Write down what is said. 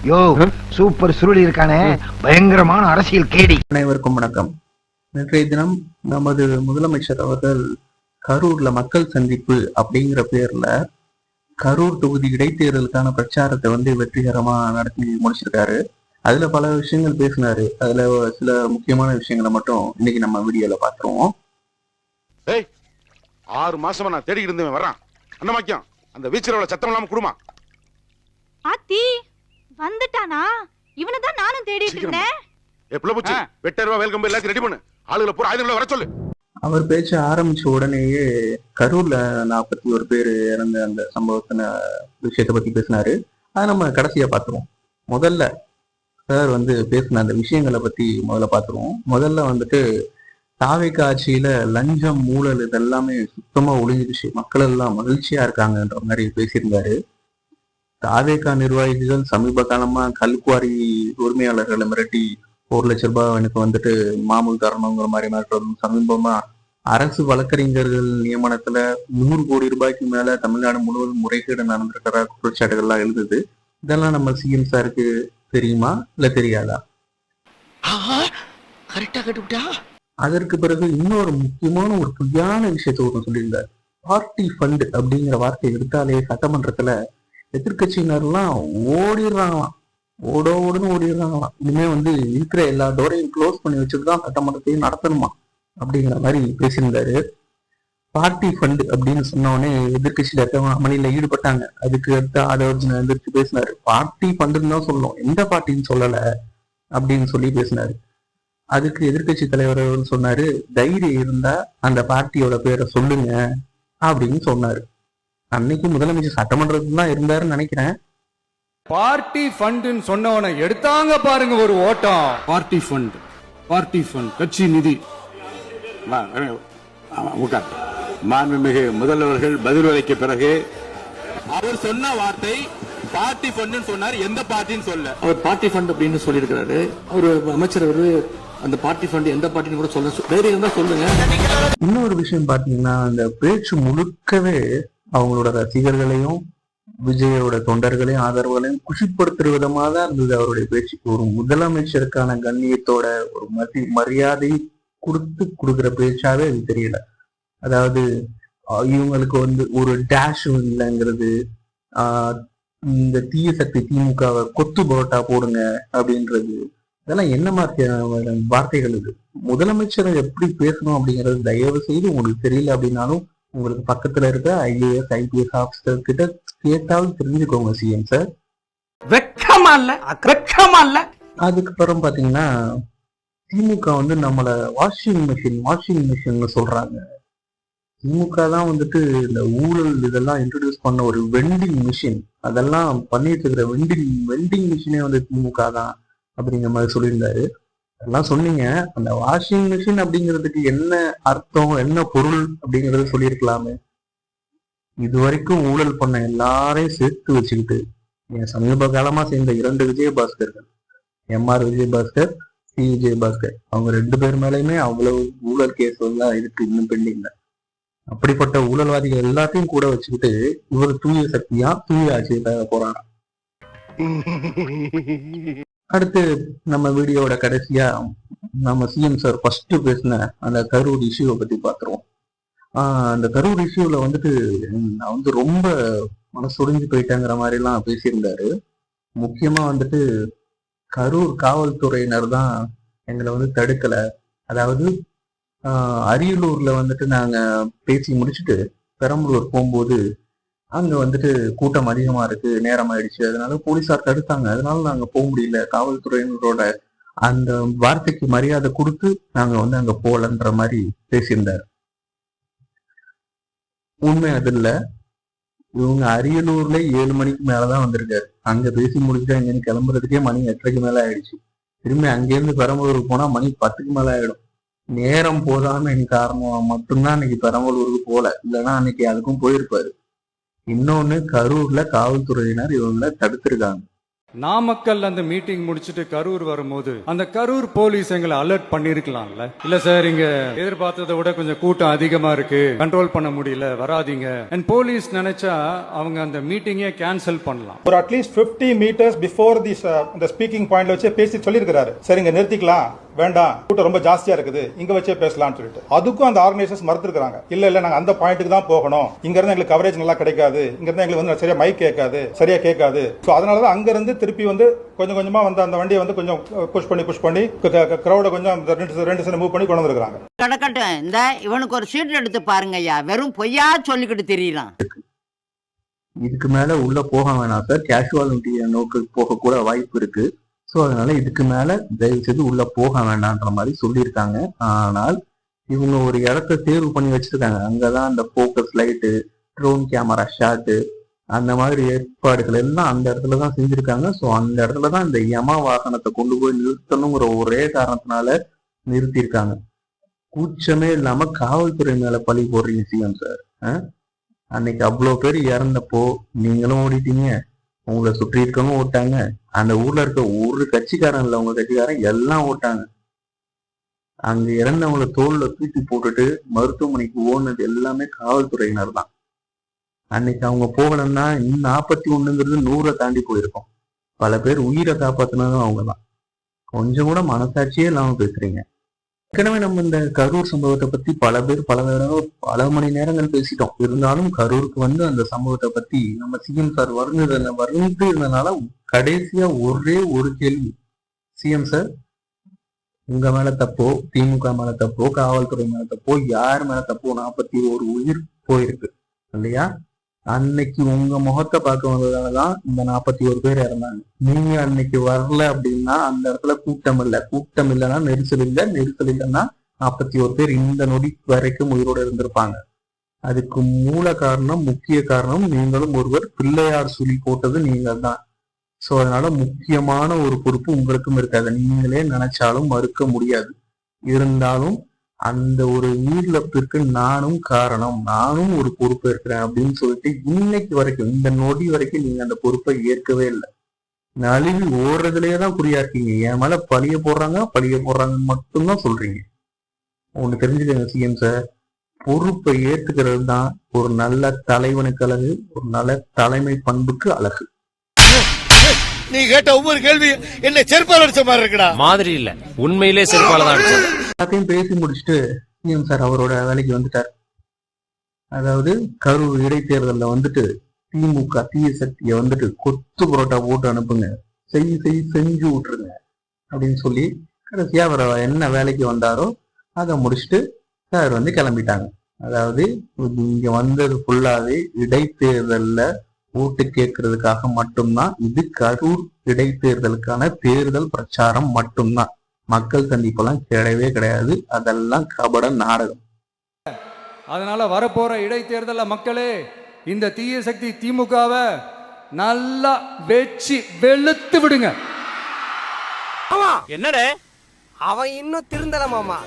யோ super Suruli இருக்கானே, பயங்கரமான அரசியல் கேடி. அனைவருக்கும் வணக்கம். நேற்றைய தினம் நமது முதலமைச்சர் அவர்கள் கரூர்ல மக்கள் சந்திப்பு அப்படிங்கிற பேர்ல கரூர் தொகுதி இடைத்தேர்தலுக்கான பிரச்சாரத்தை வெற்றிகரமா நடத்தி முடிச்சிருக்காரு. அதுல பல விஷயங்கள் பேசினாரு. அதுல சில முக்கியமான விஷயங்களை மட்டும் இன்னைக்கு நம்ம வீடியோல பாத்துருவோம். 6 மாசமா நான் தேடிக்கிட்டு இருந்தேன் வரான். அண்ணமாக்கியம் அந்த வீச்சரோட சத்தம் இல்லாம குடுமா. ஆத்தி வந்துட்டானா? இவனதான் நானும் தேடிட்டு இருந்தேன். எப்பல போச்சு? வெட்டர்வா வெல்கம் எல்லாத்தையும் ரெடி பண்ணு. ஆளுகளை பூரா ஆயுதங்களை வர சொல்லு. அவர் பேச்ச ஆரம்பிச்ச உடனேயே கரூர்ல 41 பேர் இறந்த அந்த சம்பவத்தின விஷயத்தை பத்தி பேசினாரு. அதை நம்ம கடைசியா பாத்துருவோம். முதல்ல சார் பேசின அந்த விஷயங்களை பத்தி முதல்ல பாத்துருவோம். முதல்ல தாவேக ஆட்சியில லஞ்சம் ஊழல் இதெல்லாமே சுத்தமா ஒழிஞ்சிருச்சு, மக்கள் எல்லாம் மகிழ்ச்சியா இருக்காங்கன்ற மாதிரி பேசியிருந்தாரு. தாவேக நிர்வாகிகள் சமீப காலமா கல்குவாரி உரிமையாளர்களை மிரட்டி 1 லட்சம் ரூபாய் எனக்கு மாமூல் தரணுங்கிற மாதிரி மிரட்டுறதும், சமீபமா அரசு வழக்கறிஞர்கள் நியமனத்துல 100 கோடி ரூபாய்க்கு மேல தமிழ்நாடு முழுவதும் முறைகேடு நடந்திருக்கிற குற்றச்சாட்டுகள்லாம் எழுதுது. இதெல்லாம் நம்ம சிஎம் சாருக்கு தெரியுமா இல்ல தெரியாதா? அதற்கு பிறகு இன்னொரு முக்கியமான ஒரு பொய்யான விஷயத்த ஒன்று சொல்லியிருந்தார். பார்ட்டி ஃபண்ட் அப்படிங்கிற வார்த்தை எடுத்தாலே சட்டமன்றத்துல எதிர்கட்சியினர்லாம் ஓடிடுறாங்களாம், ஓடுன்னு ஓடிடுறாங்களாம். இனிமே இருக்கிற எல்லா டோரையும் க்ளோஸ் பண்ணி வச்சுட்டுதான் சட்டமன்றத்தையும் நடத்தணுமா அப்படிங்கிற மாதிரி பேசியிருந்தாரு. பார்ட்டி ஃபண்ட் அப்படின்னு சொன்னோடனே எதிர்கட்சியில இருக்க அமளியில ஈடுபட்டாங்க. அதுக்கு அடுத்த ஆதரவு எதிர்த்து பேசினாரு. பார்ட்டி ஃபண்டுன்னு தான் சொல்லணும், எந்த பார்ட்டின்னு சொல்லல அப்படின்னு சொல்லி பேசினாரு. அதுக்கு எதிர்கட்சி தலைவர் சொன்னாரு, தைரியம் இருந்தா அந்த பார்ட்டியோட பேரை சொல்லுங்க அப்படின்னு சொன்னாரு. அன்னைக்கு முதலமைச்சர் சட்டமன்றத்துல தான் இருந்தாருன்னு நினைக்கிறேன். பார்ட்டி ஃபண்ட்னு சொன்னவனை எடுத்தாங்க பாருங்க ஒரு ஓட்டம். பார்ட்டி ஃபண்ட் கட்சி நிதி. மாண்புமிகு முதல்வர்கள் பதில் அளிக்க பிறகு அவர் சொன்ன வார்த்தை பார்ட்டி ஃபண்ட் சொன்னார், எந்த பார்ட்டின்னு சொல்ல. அவர் பார்ட்டி ஃபண்ட் அப்படின்னு சொல்லியிருக்கிறாரு. ஒரு அமைச்சர் அந்த பார்ட்டி ஃபண்ட் எந்த பார்ட்டின்னு கூட சொல்ல தைரியம் தான் சொல்லுங்க. இன்னொரு விஷயம் பாத்தீங்கன்னா, அந்த பேச்சு முழுக்கவே அவங்களோட ரசிகர்களையும் விஜயோட தொண்டர்களையும் ஆதரவுகளையும் குஷிப்படுத்துற விதமா தான் இருந்தது அவருடைய பேச்சு. ஒரு முதலமைச்சருக்கான கண்ணியத்தோட ஒரு மரியாதை கொடுக்குற பேச்சாவே அது தெரியல. அதாவது இவங்களுக்கு ஒரு டேஷ் இல்லைங்கிறது, இந்த தீய சக்தி திமுகவை கொத்து புரோட்டா போடுங்க அப்படின்றது, இதெல்லாம் என்ன மாதிரி வார்த்தைகள்? இது முதலமைச்சரை எப்படி பேசணும் அப்படிங்கிறது தயவு செய்து உங்களுக்கு தெரியல அப்படின்னாலும் உங்களுக்கு பக்கத்துல இருக்க IAS IPS ஆபீசர் கிட்ட கேட்டாவது தெரிஞ்சுக்கோங்க சிஎம் சார். வெக்கமா இல்ல. அதுக்கப்புறம் பாத்தீங்கன்னா திமுக நம்மள வாஷிங் மிஷின் சொல்றாங்க. திமுக தான் இந்த ஊழல் இதெல்லாம் இன்ட்ரோடியூஸ் பண்ண ஒரு வெண்டிங் மிஷின். அதெல்லாம் பண்ணிட்டு இருக்கிற வெண்டிங் மிஷினே திமுக தான் அப்படிங்கிற மாதிரி சொல்லியிருந்தாரு. அதெல்லாம் சொன்னீங்க. அந்த வாஷிங் மிஷின் அப்படிங்கிறதுக்கு என்ன அர்த்தம், என்ன பொருள் அப்படிங்கறத சொல்லியிருக்கலாமே. இது வரைக்கும் ஊழல் பண்ண எல்லாரையும் சேர்த்து வச்சுக்கிட்டு என் சமீப காலமா சேர்ந்த 2 விஜயபாஸ்கர்கள், MR விஜயபாஸ்கர், C விஜயபாஸ்கர், அவங்க 2 பேர் மேலேயுமே அவ்வளவு ஊழல் கேஸ் எல்லாம் இருக்கு இன்னும் பெண்டிங்ல. அப்படிப்பட்ட ஊழல்வாதிகள் எல்லாத்தையும் கூட வச்சுக்கிட்டு இவர் தூய சக்தியா தூய ஆட்சியை போறாங்க. அடுத்து நம்ம வீடியோட கடைசியா நம்ம சிஎம் சார் ஃபர்ஸ்ட் பேசின அந்த கரூர் இஷ்யூவை பத்தி பாத்துருவோம். அந்த கரூர் இஷ்யூல நான் ரொம்ப மனசுடைஞ்சு போயிட்டேங்கிற மாதிரி எல்லாம் பேசியிருந்தாரு. முக்கியமா கரூர் காவல்துறையினர் தான் எங்களை தடுக்கல. அதாவது அரியலூர்ல நாங்க பேசி முடிச்சுட்டு பெரம்பலூர் போகும்போது அங்க கூட்டம் அதிகமா இருக்கு, நேரம் ஆயிடுச்சு, அதனால போலீசார் தடுத்தாங்க, அதனால நாங்க போக முடியல. காவல்துறையினரோட அந்த வார்த்தைக்கு மரியாதை கொடுத்து நாங்க அங்க போகலன்ற மாதிரி பேசியிருந்தாரு. உண்மை அது இல்ல. இவங்க அரியலூர்ல 7 மணிக்கு மேலதான் வந்திருக்காரு. அங்க பேசி முடிச்சுட்டு அங்க கிளம்புறதுக்கே மணி 8:30க்கு மேல ஆயிடுச்சு. திரும்பி அங்கேருந்து பெரம்பலூருக்கு போனா மணி 10க்கு மேல ஆயிடும். நேரம் போதாம காரணம் மட்டும்தான் அன்னைக்கு பெரம்பலூருக்கு போல, இல்லைன்னா அன்னைக்கு அதுக்கும் போயிருப்பாரு. இன்னொன்னு, கரூர்ல காவல்துறையினர் இவங்களை தடுத்திருக்காங்க. நாமக்கல் அந்த மீட்டிங் முடிச்சிட்டு கரூர் வரும்போது அந்த கரூர் போலீஸ் எங்களை அலர்ட் பண்ணிருக்கலாம்ல. இல்ல சார், இங்க எதிர்பார்த்ததை விட கொஞ்சம் கூட்டம் அதிகமா இருக்கு, கண்ட்ரோல் பண்ண முடியல, வராதீங்க. அண்ட் போலீஸ் நினைச்சா அவங்க அந்த மீட்டிங்கே கேன்சல் பண்ணலாம். ஒரு அட்லீஸ்ட் 50 மீட்டர்ஸ் பிஃபோர் திஸ் இந்த ஸ்பீக்கிங் பாயிண்ட்ல வச்சு பேசி சொல்லியிருக்காரு. சரி, இங்க நிறுத்திக்கலாம், வேண்டாம், கூட்டம் ரொம்ப ஜாஸ்தியா இருக்குது, இங்க வச்சே பேசலாம்னு சொல்லிட்டு. அதுக்கும் அந்த ஆர்கனைசர்ஸ் மறுத்திருக்காங்க. இல்ல நாங்க அந்த பாயிண்ட்டுக்கு தான் போகணும், இங்க இருந்து எங்களுக்கு கவரேஜ் நல்லா கிடைக்காது, இங்க இருந்து எங்களுக்கு வந்து சரியா மைக் கேட்காது, சரியா கேட்காது. சோ அதனாலதான் அங்க இருந்து திருப்பி வந்து கொஞ்சம் கொஞ்சமா வந்து அந்த வண்டியை வந்து கொஞ்சம் புஷ் பண்ணி கிரௌட கொஞ்சம் 2 சென்ட் மூவ் பண்ணி கொண்டு வந்திருக்காங்க. கடக்கட்டும், இந்த இவனுக்கு ஒரு சீட் எடுத்து பாருங்க ஐயா, வெறும் பொய்யா சொல்லிக்கிட்டு தெரியலாம். இதுக்கு மேல உள்ள போக வேணாம் சார், கேஷுவாலிட்டி நோக்கு போக கூட வாய்ப்பு இருக்கு. ஸோ அதனால இதுக்கு மேல தயவு செய்து உள்ள போக வேண்டாம்ன்ற மாதிரி சொல்லியிருக்காங்க. ஆனால் இவங்க ஒரு இடத்த தேர்வு பண்ணி வச்சிருக்காங்க. அங்கதான் அந்த focus light, drone camera shot, அந்த மாதிரி ஏற்பாடுகள் எல்லாம் அந்த இடத்துல தான் செஞ்சிருக்காங்க. ஸோ அந்த இடத்துல தான் இந்த யமா வாகனத்தை கொண்டு போய் நிறுத்தணுங்கிற ஒரே காரணத்தினால நிறுத்தியிருக்காங்க. கூச்சமே இல்லாம காவல்துறை மேல பழி போடுறீங்க சிஎம் சார். அன்னைக்கு அவ்வளோ பேர் இறந்தப்போ நீங்களும் ஓடிட்டீங்க, உங்களை சுற்றி இருக்கவங்க ஓட்டாங்க, அந்த ஊர்ல இருக்க ஒரு கட்சிக்காரன் இல்ல, உங்க கட்சிக்காரன் எல்லாம் ஓட்டாங்க. அங்க இறந்தவங்களை தோல்ல தூக்கி போட்டுட்டு மருத்துவமனைக்கு ஓடுனது எல்லாமே காவல்துறையினர் தான். அன்னைக்கு அவங்க போகலன்னா 41ங்கிறது 100 தாண்டி போயிருக்கும். பல பேர் உயிரை காப்பாத்தினதும் அவங்கதான். கொஞ்சம் கூட மனசாட்சியே இல்லாம பேசுறீங்க. ஏற்கனவே நம்ம இந்த கரூர் சம்பவத்தை பத்தி பல பேர் பல தடவை பல மணி நேரங்கள் பேசிட்டோம். இருந்தாலும் கரூருக்கு வந்து அந்த சம்பவத்தை பத்தி நம்ம சிஎம் சார் வர்ணித்து இருந்ததுனால கடைசியா ஒரே ஒரு கேள்வி, சிஎம் சார் உங்க மேல தப்போ, திமுக மேல தப்போ, காவல்துறை மேல தப்போ, யார் மேல தப்போ, 41 உயிர் போயிருக்கு இல்லையா? அன்னைக்கு உங்க முகத்தை பார்க்க வந்ததாலதான் இந்த 41 பேர் இறந்தாங்க. நீங்க அன்னைக்கு வரல அப்படின்னா அந்த இடத்துல கூட்டம் இல்லை, கூட்டம் இல்லைன்னா நெரிசல் இல்லை, நெரிசல் இல்லைன்னா 41 பேர் இந்த நொடி வரைக்கும் உயிரோடு இருந்திருப்பாங்க. அதுக்கு மூல காரணம், முக்கிய காரணம் நீங்களும் ஒருவர் பிள்ளையார் சொல்லி போட்டது நீங்க தான். சோ அதனால முக்கியமான ஒரு பொறுப்பு உங்களுக்கும் இருக்காது. நீங்களே நினைச்சாலும் மறுக்க முடியாது. இருந்தாலும் அந்த ஒரு உயிரிழப்பிற்கு நானும் காரணம், நானும் ஒரு பொறுப்பு இருக்கிறேன் அப்படின்னு சொல்லிட்டு இன்னைக்கு வரைக்கும் இந்த நொடி வரைக்கும் நீங்க அந்த பொறுப்பை ஏற்கவே இல்லை. நழுவி ஓடுறதுலயே தான் குறியா இருக்கீங்க. என் மேல பழிய போடுறாங்கன்னு மட்டும்தான் சொல்றீங்க. ஒண்ணு தெரிஞ்சுக்கங்க சிஎம் சார், பொறுப்பை ஏத்துக்கிறது தான் ஒரு நல்ல தலைவனுக்கு அழகு, ஒரு நல்ல தலைமை பண்புக்கு அழகு. நீ கேட்ட ஒவ்வொரு கேள்வி என்ன செருப்பால் அடிச்ச மாதிரி இருக்குடா. மாதிரி இல்ல, உண்மையிலே செருப்பால தான் அடிச்சது. எல்லாத்தையும் பேசி முடிச்சுட்டு சிஎம் சார் அவரோட வேலைக்கு வந்துட்டார். அதாவது கரூர் இடைத்தேர்தல்ல வந்துட்டு திமுக தீய சக்தியை வந்துட்டு கொத்து புரோட்டா போட்டு அனுப்புங்க, செஞ்சு விட்டுருங்க அப்படின்னு சொல்லி கடைசியா அவர் என்ன வேலைக்கு வந்தாரோ அதை முடிச்சுட்டு சார் வந்து கிளம்பிட்டாங்க. அதாவது இங்க வந்தது ஃபுல்லாவே இடைத்தேர்தல்ல ஓட்டு கேட்கறதுக்காக மட்டும்தான். இது கரூர் இடைத்தேர்தலுக்கான தேர்தல் பிரச்சாரம் மட்டும்தான். மக்கள் சந்திப்பெல்லாம் கிடையவே கிடையாது. அதெல்லாம் கபட நாடகம். அதனால வரப்போற இடைத்தேர்தல மக்களே, இந்த தீய சக்தி திமுகவை நல்லா வெச்சு வெளுத்து விடுங்க. என்னடே அவன் இன்னும் திருந்தல மாமா.